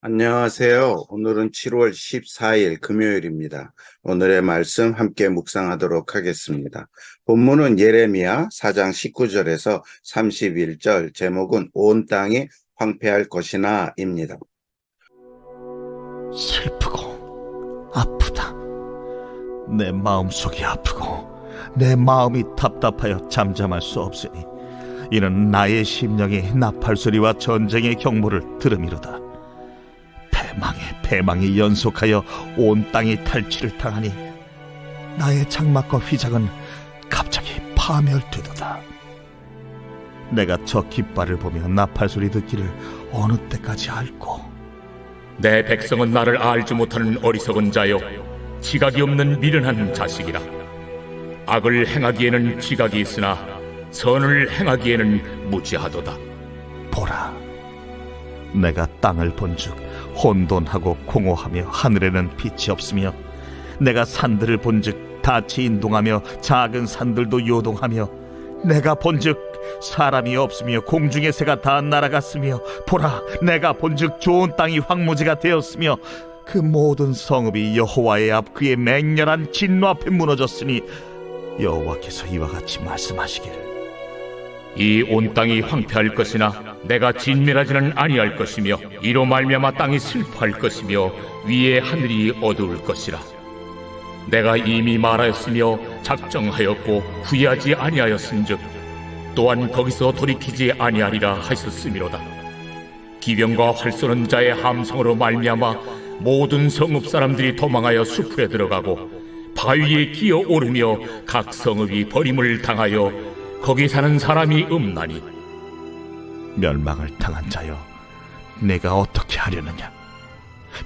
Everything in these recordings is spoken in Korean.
안녕하세요. 오늘은 7월 14일 금요일입니다. 오늘의 말씀 함께 묵상하도록 하겠습니다. 본문은 예레미야 4장 19절에서 31절, 제목은 온 땅이 황폐할 것이나 입니다. 슬프고 아프다. 내 마음속이 아프고 내 마음이 답답하여 잠잠할 수 없으니 이는 나의 심령이 나팔소리와 전쟁의 경보를 들음이로다. 패망이 연속하여 온 땅이 탈취를 당하니 나의 장막과 휘장은 갑자기 파멸되도다. 내가 저 깃발을 보며 나팔소리 듣기를 어느 때까지 앓고, 내 백성은 나를 알지 못하는 어리석은 자요 지각이 없는 미련한 자식이라. 악을 행하기에는 지각이 있으나 선을 행하기에는 무지하도다. 보라, 내가 땅을 본즉 혼돈하고 공허하며 하늘에는 빛이 없으며, 내가 산들을 본즉 닻이 인동하며 작은 산들도 요동하며, 내가 본즉 사람이 없으며 공중의 새가 다 날아갔으며, 보라, 내가 본즉 좋은 땅이 황무지가 되었으며, 그 모든 성읍이 여호와의 앞 그의 맹렬한 진노 앞에 무너졌으니, 여호와께서 이와 같이 말씀하시기를, 이 온 땅이 황폐할 것이나 내가 진멸하지는 아니할 것이며, 이로 말미암아 땅이 슬퍼할 것이며 위에 하늘이 어두울 것이라. 내가 이미 말하였으며 작정하였고 후회하지 아니하였은즉 또한 거기서 돌이키지 아니하리라 하셨음이로다. 기병과 활 쏘는 자의 함성으로 말미암아 모든 성읍 사람들이 도망하여 숲에 들어가고 바위에 기어 오르며 각 성읍이 버림을 당하여 거기 사는 사람이 없나니, 멸망을 당한 자여, 내가 어떻게 하려느냐?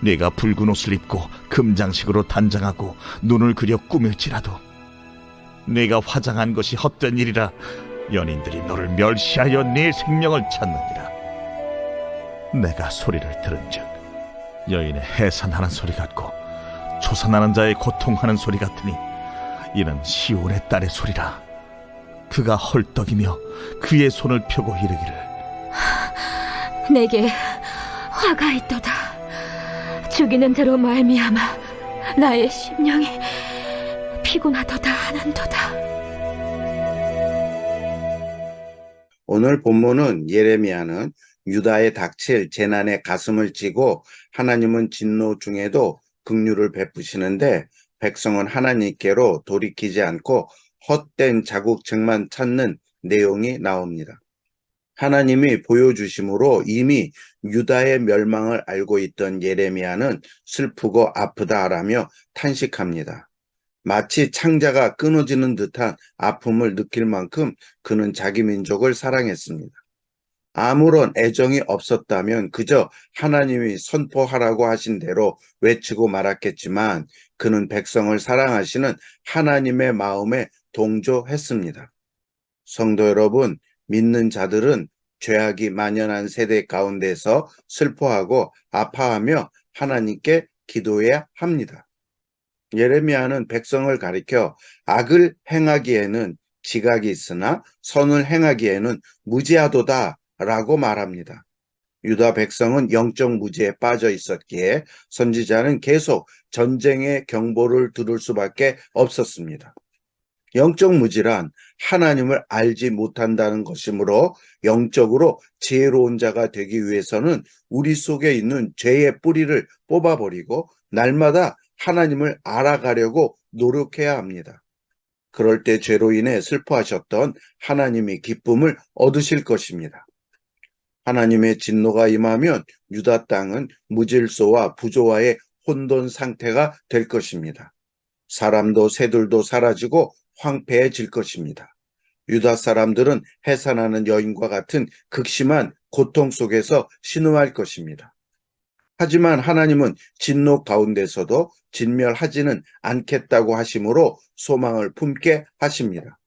내가 붉은 옷을 입고 금장식으로 단장하고 눈을 그려 꾸밀지라도 내가 화장한 것이 헛된 일이라. 연인들이 너를 멸시하여 네 생명을 찾느니라. 내가 소리를 들은즉 여인의 해산하는 소리 같고 초산하는 자의 고통하는 소리 같으니, 이는 시온의 딸의 소리라. 그가 헐떡이며 그의 손을 펴고 이르기를, 내게 화가 있도다. 죽이는 대로 말미암아 나의 심령이 피곤하도다 하는도다. 오늘 본문은 예레미야는 유다에 닥칠 재난에 가슴을 찌고 하나님은 진노 중에도 긍휼을 베푸시는데 백성은 하나님께로 돌이키지 않고 헛된 자국책만 찾는 내용이 나옵니다. 하나님이 보여주심으로 이미 유다의 멸망을 알고 있던 예레미야는 슬프고 아프다라며 탄식합니다. 마치 창자가 끊어지는 듯한 아픔을 느낄 만큼 그는 자기 민족을 사랑했습니다. 아무런 애정이 없었다면 그저 하나님이 선포하라고 하신 대로 외치고 말았겠지만, 그는 백성을 사랑하시는 하나님의 마음에 동조했습니다. 성도 여러분, 믿는 자들은 죄악이 만연한 세대 가운데서 슬퍼하고 아파하며 하나님께 기도해야 합니다. 예레미야는 백성을 가리켜 악을 행하기에는 지각이 있으나 선을 행하기에는 무지하도다 라고 말합니다. 유다 백성은 영적 무지에 빠져 있었기에 선지자는 계속 전쟁의 경보를 들을 수밖에 없었습니다. 영적 무지란 하나님을 알지 못한다는 것이므로, 영적으로 지혜로운 자가 되기 위해서는 우리 속에 있는 죄의 뿌리를 뽑아버리고 날마다 하나님을 알아가려고 노력해야 합니다. 그럴 때 죄로 인해 슬퍼하셨던 하나님이 기쁨을 얻으실 것입니다. 하나님의 진노가 임하면 유다 땅은 무질서와 부조화의 혼돈 상태가 될 것입니다. 사람도 새들도 사라지고 황폐해질 것입니다. 유다 사람들은 해산하는 여인과 같은 극심한 고통 속에서 신음할 것입니다. 하지만 하나님은 진노 가운데서도 진멸하지는 않겠다고 하심으로 소망을 품게 하십니다.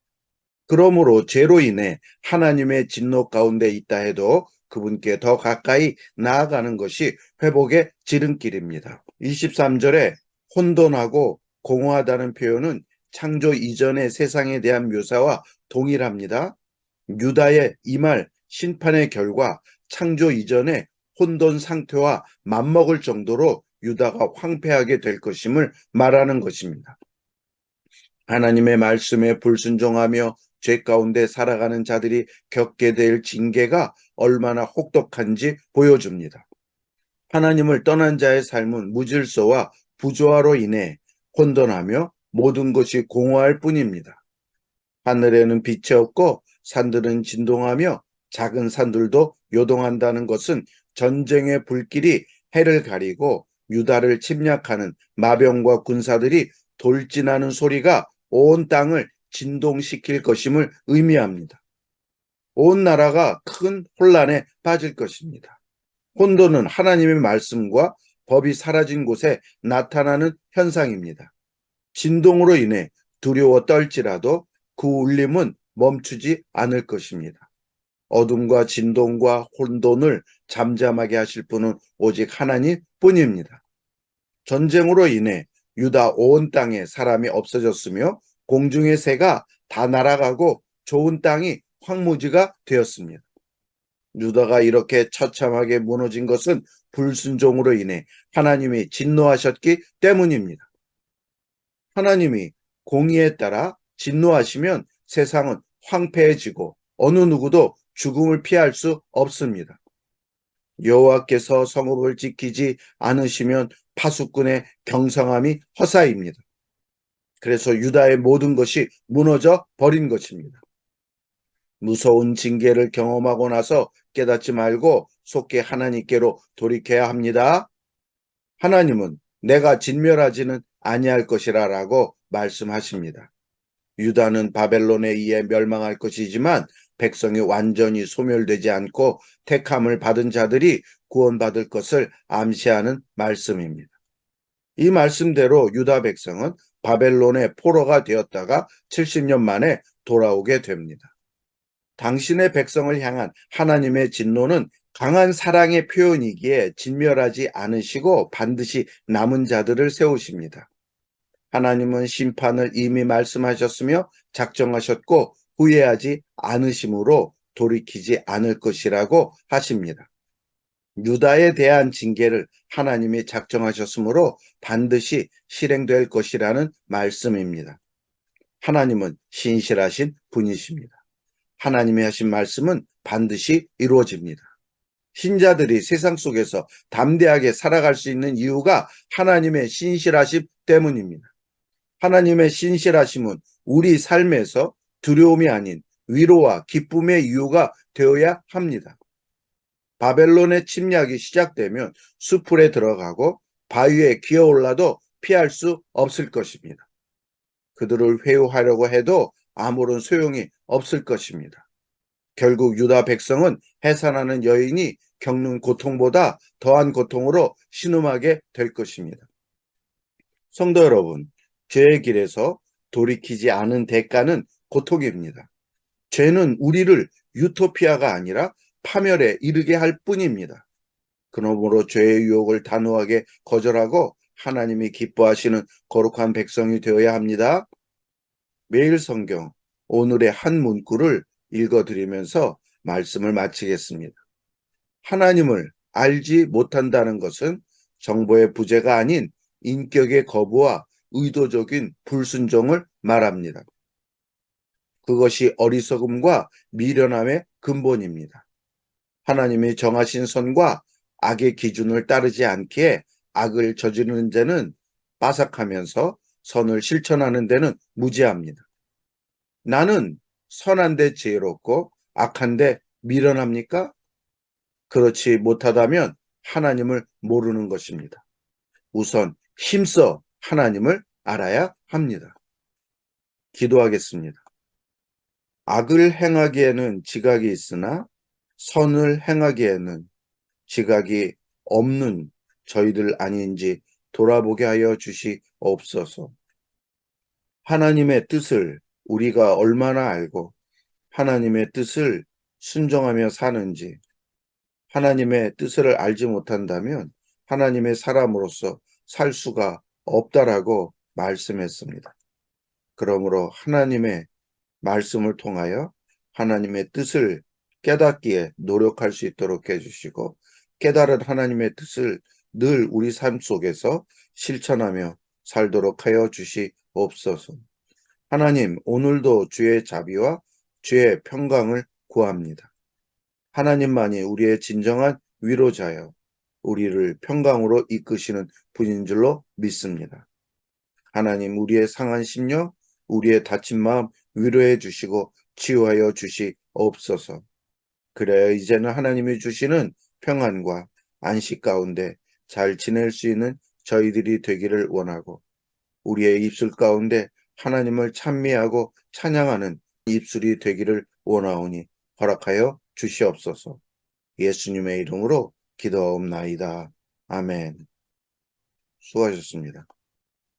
그러므로 죄로 인해 하나님의 진노 가운데 있다 해도 그분께 더 가까이 나아가는 것이 회복의 지름길입니다. 23절에 혼돈하고 공허하다는 표현은 창조 이전의 세상에 대한 묘사와 동일합니다. 유다의 이 말 심판의 결과 창조 이전에 혼돈 상태와 맞먹을 정도로 유다가 황폐하게 될 것임을 말하는 것입니다. 하나님의 말씀에 불순종하며 죄 가운데 살아가는 자들이 겪게 될 징계가 얼마나 혹독한지 보여줍니다. 하나님을 떠난 자의 삶은 무질서와 부조화로 인해 혼돈하며 모든 것이 공허할 뿐입니다. 하늘에는 빛이 없고 산들은 진동하며 작은 산들도 요동한다는 것은 전쟁의 불길이 해를 가리고 유다를 침략하는 마병과 군사들이 돌진하는 소리가 온 땅을 진동시킬 것임을 의미합니다. 온 나라가 큰 혼란에 빠질 것입니다. 혼돈은 하나님의 말씀과 법이 사라진 곳에 나타나는 현상입니다. 진동으로 인해 두려워 떨지라도 그 울림은 멈추지 않을 것입니다. 어둠과 진동과 혼돈을 잠잠하게 하실 분은 오직 하나님 뿐입니다. 전쟁으로 인해 유다 온 땅에 사람이 없어졌으며 공중의 새가 다 날아가고 좋은 땅이 황무지가 되었습니다. 유다가 이렇게 처참하게 무너진 것은 불순종으로 인해 하나님이 진노하셨기 때문입니다. 하나님이 공의에 따라 진노하시면 세상은 황폐해지고 어느 누구도 죽음을 피할 수 없습니다. 여호와께서 성읍을 지키지 않으시면 파수꾼의 경성함이 허사입니다. 그래서 유다의 모든 것이 무너져 버린 것입니다. 무서운 징계를 경험하고 나서 깨닫지 말고 속히 하나님께로 돌이켜야 합니다. 하나님은 내가 진멸하지는 아니할 것이라 라고 말씀하십니다. 유다는 바벨론에 의해 멸망할 것이지만 백성이 완전히 소멸되지 않고 택함을 받은 자들이 구원받을 것을 암시하는 말씀입니다. 이 말씀대로 유다 백성은 바벨론의 포로가 되었다가 70년 만에 돌아오게 됩니다. 당신의 백성을 향한 하나님의 진노는 강한 사랑의 표현이기에 진멸하지 않으시고 반드시 남은 자들을 세우십니다. 하나님은 심판을 이미 말씀하셨으며 작정하셨고 후회하지 않으심으로 돌이키지 않을 것이라고 하십니다. 유다에 대한 징계를 하나님이 작정하셨으므로 반드시 실행될 것이라는 말씀입니다. 하나님은 신실하신 분이십니다. 하나님이 하신 말씀은 반드시 이루어집니다. 신자들이 세상 속에서 담대하게 살아갈 수 있는 이유가 하나님의 신실하심 때문입니다. 하나님의 신실하심은 우리 삶에서 두려움이 아닌 위로와 기쁨의 이유가 되어야 합니다. 바벨론의 침략이 시작되면 수풀에 들어가고 바위에 기어올라도 피할 수 없을 것입니다. 그들을 회유하려고 해도 아무런 소용이 없을 것입니다. 결국 유다 백성은 해산하는 여인이 겪는 고통보다 더한 고통으로 신음하게 될 것입니다. 성도 여러분, 죄의 길에서 돌이키지 않은 대가는 고통입니다. 죄는 우리를 유토피아가 아니라 파멸에 이르게 할 뿐입니다. 그러므로 죄의 유혹을 단호하게 거절하고 하나님이 기뻐하시는 거룩한 백성이 되어야 합니다. 매일 성경 오늘의 한 문구를 읽어드리면서 말씀을 마치겠습니다. 하나님을 알지 못한다는 것은 정보의 부재가 아닌 인격의 거부와 의도적인 불순종을 말합니다. 그것이 어리석음과 미련함의 근본입니다. 하나님이 정하신 선과 악의 기준을 따르지 않기에 악을 저지르는 데는 빠삭하면서 선을 실천하는 데는 무지합니다. 나는 선한데 지혜롭고 악한데 미련합니까? 그렇지 못하다면 하나님을 모르는 것입니다. 우선 힘써 하나님을 알아야 합니다. 기도하겠습니다. 악을 행하기에는 지각이 있으나 선을 행하기에는 지각이 없는 저희들 아닌지 돌아보게 하여 주시옵소서. 하나님의 뜻을 우리가 얼마나 알고 하나님의 뜻을 순종하며 사는지, 하나님의 뜻을 알지 못한다면 하나님의 사람으로서 살 수가 없다라고 말씀했습니다. 그러므로 하나님의 말씀을 통하여 하나님의 뜻을 깨닫기에 노력할 수 있도록 해주시고 깨달은 하나님의 뜻을 늘 우리 삶 속에서 실천하며 살도록 하여 주시옵소서. 하나님, 오늘도 주의 자비와 주의 평강을 구합니다. 하나님만이 우리의 진정한 위로자여 우리를 평강으로 이끄시는 분인 줄로 믿습니다. 하나님, 우리의 상한 심령, 우리의 다친 마음 위로해 주시고 치유하여 주시옵소서. 그래야 이제는 하나님이 주시는 평안과 안식 가운데 잘 지낼 수 있는 저희들이 되기를 원하고, 우리의 입술 가운데 하나님을 찬미하고 찬양하는 입술이 되기를 원하오니 허락하여 주시옵소서. 예수님의 이름으로 기도하옵나이다. 아멘. 수고하셨습니다.